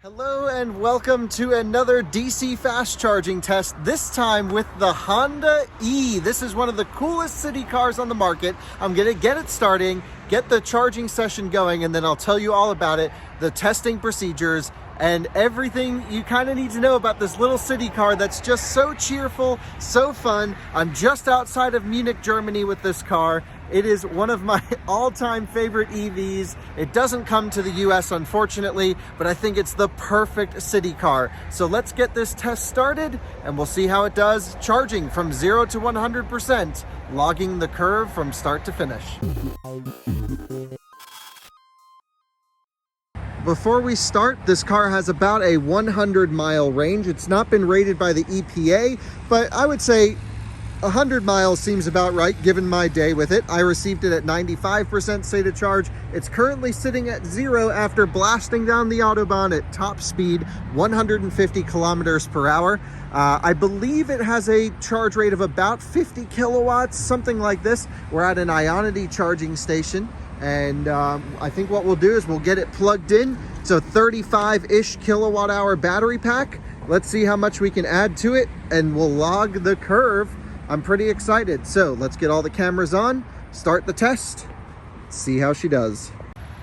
Hello and welcome to another DC fast charging test, this time with the Honda E. This is one of the coolest city cars on the market. I'm going to get it starting, get the charging session going, and then I'll tell you all about it, the testing procedures, and everything you kind of need to know about this little city car that's just so cheerful, so fun. I'm just outside of Munich, Germany with this car. It is one of my all-time favorite EVs. It doesn't come to the US, unfortunately, but I think it's the perfect city car. So let's get this test started and we'll see how it does charging from 0 to 100%, logging the curve from start to finish. Before we start, this car has about a 100-mile range. It's not been rated by the EPA, but I would say 100 miles seems about right given my day with it. I received it at 95% state of charge. It's currently sitting at 0 after blasting down the Autobahn at top speed, 150 kilometers per hour. I believe it has a charge rate of about 50 kilowatts, something like this. We're at an Ionity charging station. And I think what we'll do is we'll get it plugged in. It's a 35-ish kilowatt hour battery pack. Let's see how much we can add to it and we'll log the curve. I'm pretty excited. So let's get all the cameras on, start the test, see how she does.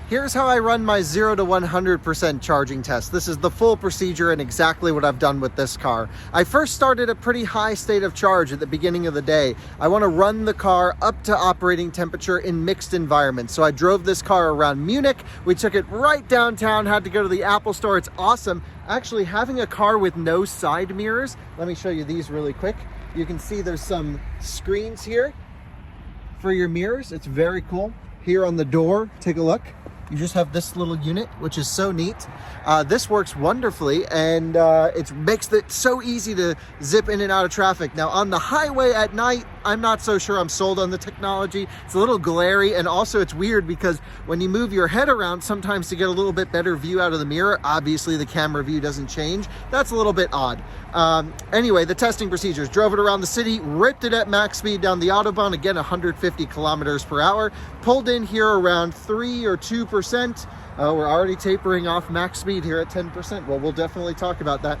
Here's how I run my 0 to 100% charging test. This is the full procedure and exactly what I've done with this car. I first started a pretty high state of charge at the beginning of the day. I want to run the car up to operating temperature in mixed environments. So I drove this car around Munich. We took it right downtown, had to go to the Apple store. It's awesome. Actually, having a car with no side mirrors, let me show you these really quick. You can see there's some screens here for your mirrors. It's very cool. Here on the door, take a look. You just have this little unit, which is so neat. This works wonderfully, and it makes it so easy to zip in and out of traffic. Now, on the highway at night, I'm not so sure I'm sold on the technology. It's a little glary, and also it's weird because when you move your head around, sometimes to get a little bit better view out of the mirror, obviously the camera view doesn't change. That's a little bit odd. Anyway, the testing procedures. Drove it around the city, ripped it at max speed down the Autobahn, again 150 kilometers per hour, pulled in here around 3 or 2%. We're already tapering off max speed here at 10%. Well, we'll definitely talk about that.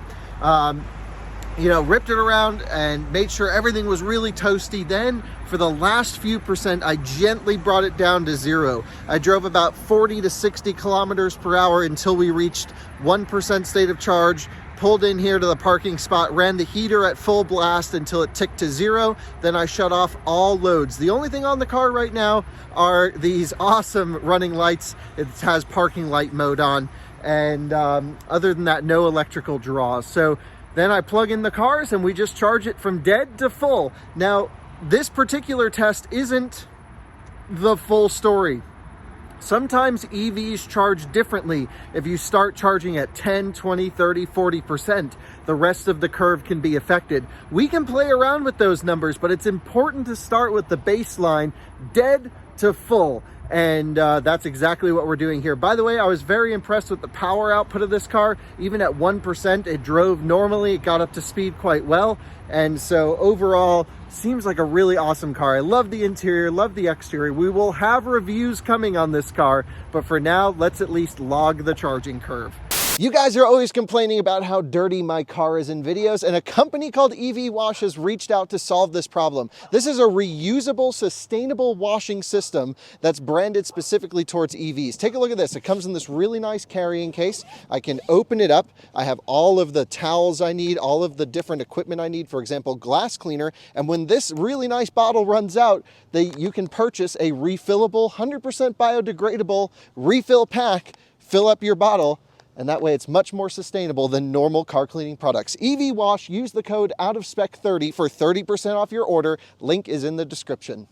Ripped it around and made sure everything was really toasty. Then for the last few percent, I gently brought it down to 0. I drove about 40 to 60 kilometers per hour until we reached 1% state of charge. Pulled in here to the parking spot, ran the heater at full blast until it ticked to 0. Then I shut off all loads. The only thing on the car right now are these awesome running lights. It has parking light mode on. And other than that, no electrical draws. So then I plug in the cars and we just charge it from dead to full. Now, this particular test isn't the full story. Sometimes EVs charge differently. If you start charging at 10, 20, 30, 40%, the rest of the curve can be affected. We can play around with those numbers, but it's important to start with the baseline, dead to full. And that's exactly what we're doing here. By the way, I was very impressed with the power output of this car. Even at 1%, it drove normally. It got up to speed quite well. And so overall, seems like a really awesome car. I love the interior, love the exterior. We will have reviews coming on this car, but for now, let's at least log the charging curve. You guys are always complaining about how dirty my car is in videos, and a company called EV Wash has reached out to solve this problem. This is a reusable, sustainable washing system that's branded specifically towards EVs. Take a look at this. It comes in this really nice carrying case. I can open it up. I have all of the towels I need, all of the different equipment I need, for example, glass cleaner. And when this really nice bottle runs out, you can purchase a refillable, 100% biodegradable refill pack, fill up your bottle, and that way it's much more sustainable than normal car cleaning products. EV Wash, use the code OUTOFSPEC30 for 30% off your order. Link is in the description.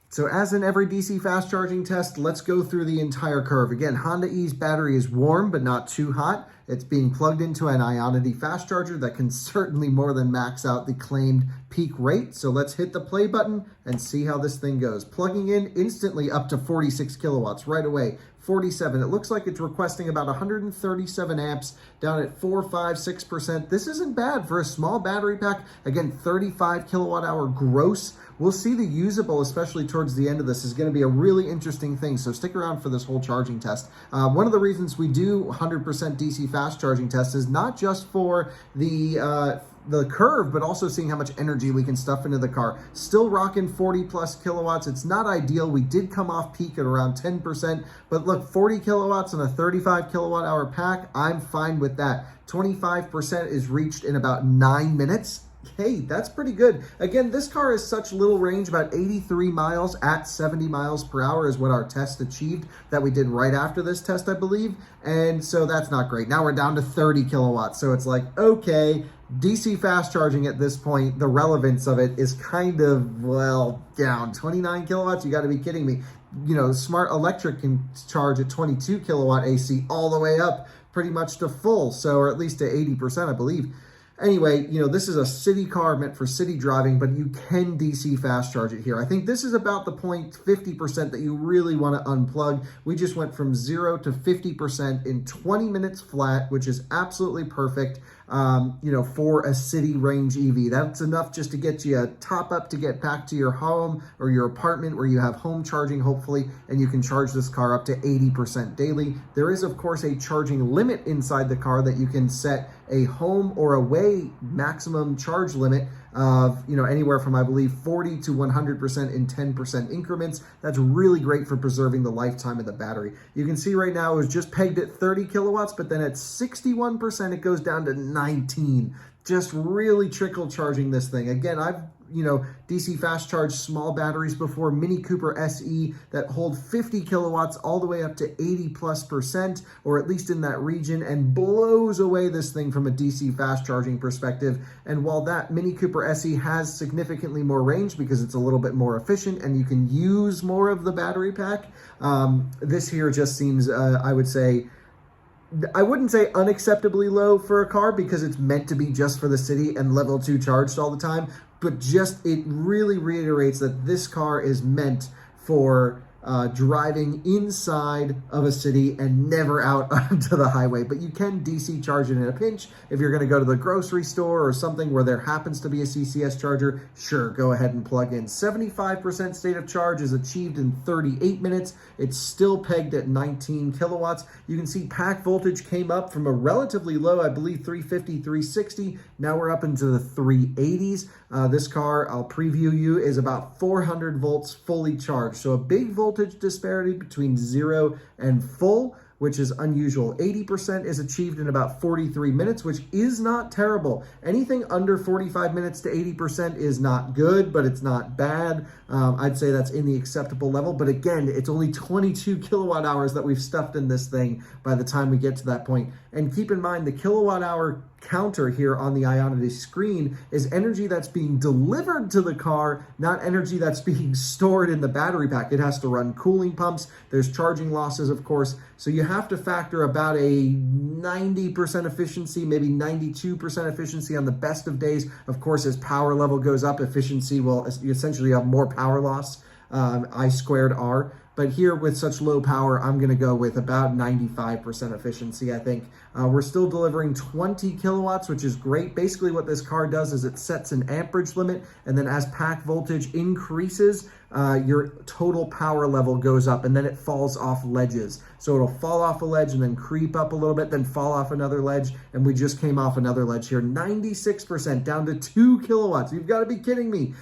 So as in every DC fast charging test, let's go through the entire curve. Again, Honda E's battery is warm, but not too hot. It's being plugged into an Ionity fast charger that can certainly more than max out the claimed peak rate. So let's hit the play button and see how this thing goes. Plugging in instantly up to 46 kilowatts right away. 47. It looks like it's requesting about 137 amps down at 4, 5, 6%. This isn't bad for a small battery pack. Again, 35 kilowatt hour gross. We'll see the usable, especially towards the end of this, is going to be a really interesting thing. So stick around for this whole charging test. One of the reasons we do 100% DC fast charging tests is not just for the curve, but also seeing how much energy we can stuff into the car. Still rocking 40 plus kilowatts. It's not ideal. We did come off peak at around 10%, but look, 40 kilowatts on a 35 kilowatt hour pack, I'm fine with that. 25% is reached in about 9 minutes. Hey, that's pretty good. Again, this car has such little range, about 83 miles at 70 miles per hour is what our test achieved that we did right after this test, I believe. And so that's not great. Now we're down to 30 kilowatts. So it's like, okay, DC fast charging at this point, the relevance of it is kind of, well, down. 29 kilowatts, you got to be kidding me. You know, Smart Electric can charge at 22 kilowatt AC all the way up pretty much to full, so, or at least to 80%, I believe. Anyway, you know, this is a city car meant for city driving, but you can DC fast charge it here. I think this is about the point 50% that you really want to unplug. We just went from 0 to 50% in 20 minutes flat, which is absolutely perfect, you know, for a city range EV. That's enough just to get you a top up to get back to your home or your apartment where you have home charging, hopefully, and you can charge this car up to 80% daily. There is, of course, a charging limit inside the car that you can set a home or away maximum charge limit of, you know, anywhere from, I believe, 40 to 100% in 10% increments. That's really great for preserving the lifetime of the battery. You can see right now it was just pegged at 30 kilowatts, but then at 61%, it goes down to 19. Just really trickle charging this thing. Again, I've, you know, DC fast charge small batteries before, Mini Cooper SE that hold 50 kilowatts all the way up to 80+%, or at least in that region, and blows away this thing from a DC fast charging perspective. And while that Mini Cooper SE has significantly more range because it's a little bit more efficient and you can use more of the battery pack, this here just seems, I would say, I wouldn't say unacceptably low for a car because it's meant to be just for the city and level 2 charged all the time, but just it really reiterates that this car is meant for driving inside of a city and never out onto the highway. But you can DC charge it in a pinch. If you're going to go to the grocery store or something where there happens to be a CCS charger, sure, go ahead and plug in. 75% state of charge is achieved in 38 minutes. It's still pegged at 19 kilowatts. You can see pack voltage came up from a relatively low, I believe 350, 360. Now we're up into the 380s. This car, I'll preview you, is about 400 volts fully charged. So a big voltage disparity between 0 and full, which is unusual. 80% is achieved in about 43 minutes, which is not terrible. Anything under 45 minutes to 80% is not good, but it's not bad. I'd say that's in the acceptable level. But again, it's only 22 kilowatt hours that we've stuffed in this thing by the time we get to that point. And keep in mind, the kilowatt hour counter here on the Ionity screen is energy that's being delivered to the car, not energy that's being stored in the battery pack. It has to run cooling pumps. There's charging losses, of course. So you have to factor about a 90% efficiency, maybe 92% efficiency on the best of days. Of course, as power level goes up, efficiency will essentially have more power loss, I squared R. But here with such low power, I'm going to go with about 95% efficiency, I think. We're still delivering 20 kilowatts, which is great. Basically what this car does is it sets an amperage limit, and then as pack voltage increases, your total power level goes up, and then it falls off ledges. So it'll fall off a ledge and then creep up a little bit, then fall off another ledge, and we just came off another ledge here. 96% down to 2 kilowatts. You've got to be kidding me.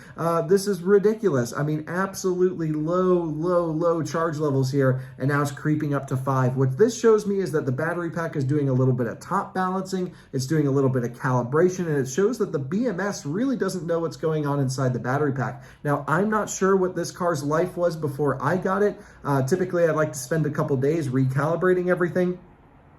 This is ridiculous. I mean, absolutely low charge levels here, and now it's creeping up to 5. What this shows me is that the battery pack is doing a little bit of top balancing, it's doing a little bit of calibration, and it shows that the BMS really doesn't know what's going on inside the battery pack. Now, I'm not sure what this car's life was before I got it. Typically, I'd like to spend a couple days recalibrating everything.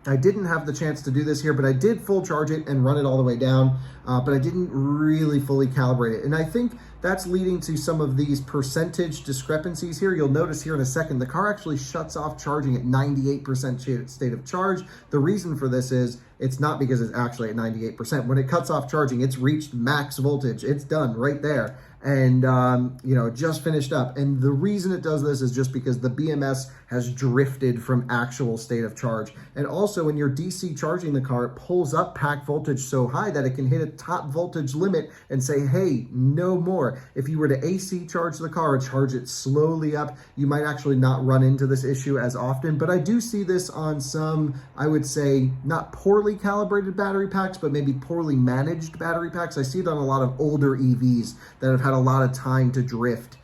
I didn't have the chance to do this here, but I did full charge it and run it all the way down, but I didn't really fully calibrate it. And I think that's leading to some of these percentage discrepancies here. You'll notice here in a second, the car actually shuts off charging at 98% state of charge. The reason for this is it's not because it's actually at 98%. When it cuts off charging, it's reached max voltage. It's done right there. and you know, just finished up. And the reason it does this is just because the BMS has drifted from actual state of charge. And also when you're DC charging the car, it pulls up pack voltage so high that it can hit a top voltage limit and say, hey, no more. If you were to AC charge the car or charge it slowly up, you might actually not run into this issue as often. But I do see this on some, I would say, not poorly calibrated battery packs, but maybe poorly managed battery packs. I see it on a lot of older EVs that have had a lot of time to drift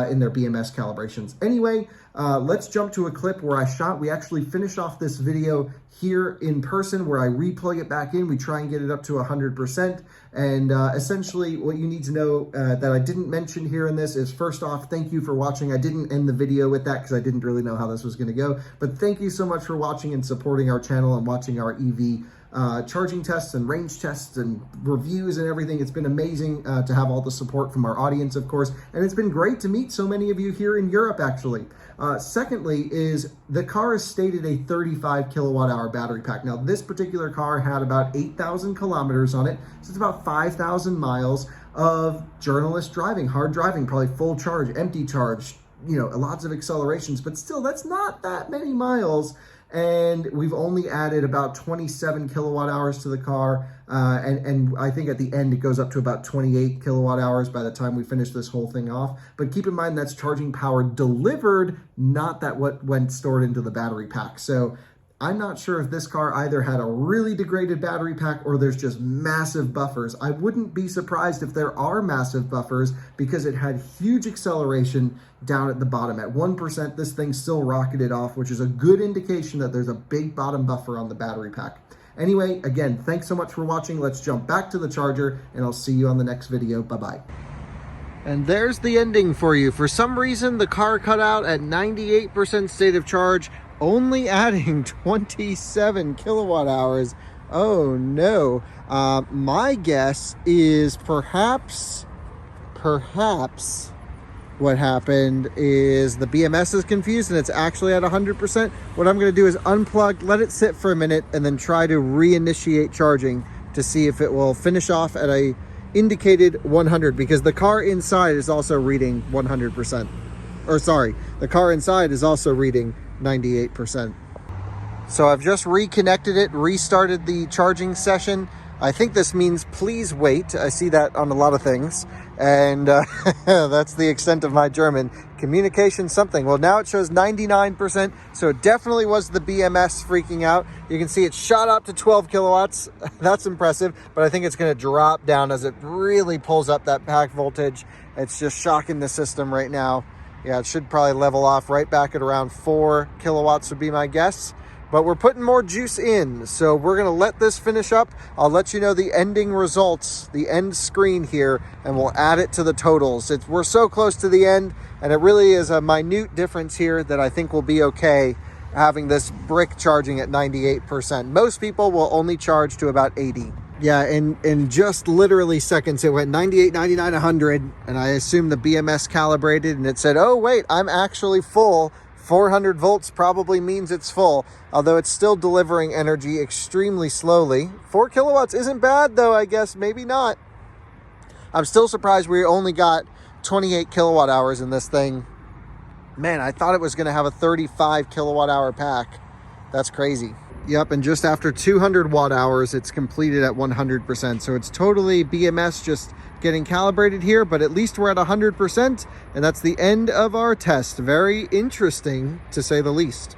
in their BMS calibrations. Anyway, let's jump to a clip where we actually finish off this video here in person, where I replug it back in. We try and get it up to 100%. And essentially what you need to know that I didn't mention here in this is, first off, thank you for watching. I didn't end the video with that because I didn't really know how this was going to go. But thank you so much for watching and supporting our channel and watching our EV charging tests and range tests and reviews and everything. It's been amazing to have all the support from our audience, of course, and it's been great to meet so many of you here in Europe, actually. Secondly is the car is stated a 35 kilowatt hour battery pack. Now, this particular car had about 8,000 kilometers on it, so it's about 5,000 miles of journalist driving, hard driving, probably full charge, empty charge, you know, lots of accelerations, but still, that's not that many miles. And we've only added about 27 kilowatt hours to the car. And I think at the end, it goes up to about 28 kilowatt hours by the time we finish this whole thing off. But keep in mind, that's charging power delivered, not that what went stored into the battery pack. So I'm not sure if this car either had a really degraded battery pack or there's just massive buffers. I wouldn't be surprised if there are massive buffers because it had huge acceleration down at the bottom. At 1%, this thing still rocketed off, which is a good indication that there's a big bottom buffer on the battery pack. Anyway, again, thanks so much for watching. Let's jump back to the charger and I'll see you on the next video. Bye-bye. And there's the ending for you. For some reason, the car cut out at 98% state of charge, only adding 27 kilowatt hours. Oh no. My guess is perhaps what happened is the BMS is confused and it's actually at 100%. What I'm going to do is unplug, let it sit for a minute, and then try to reinitiate charging to see if it will finish off at a indicated 100, because the car inside is also reading 100%. Or sorry, the car inside is also reading 98%. So I've just reconnected it, restarted the charging session. I think this means please wait. I see that on a lot of things. And that's the extent of my German. Communication something. Well, now it shows 99%. So it definitely was the BMS freaking out. You can see it shot up to 12 kilowatts. That's impressive. But I think it's going to drop down as it really pulls up that pack voltage. It's just shocking the system right now. Yeah, it should probably level off right back at around 4 kilowatts would be my guess. But we're putting more juice in, so we're going to let this finish up. I'll let you know the ending results, the end screen here, and we'll add it to the totals. We're so close to the end, and it really is a minute difference here that I think will be okay having this brick charging at 98%. Most people will only charge to about 80. Yeah, in just literally seconds, it went 98, 99, 100, and I assume the BMS calibrated, and it said, oh, wait, I'm actually full. 400 volts probably means it's full, although it's still delivering energy extremely slowly. 4 kilowatts isn't bad, though, I guess. Maybe not. I'm still surprised we only got 28 kilowatt hours in this thing. Man, I thought it was going to have a 35 kilowatt hour pack. That's crazy. Yep, and just after 200 watt hours, it's completed at 100%. So it's totally BMS just getting calibrated here, but at least we're at 100%, and that's the end of our test. Very interesting, to say the least.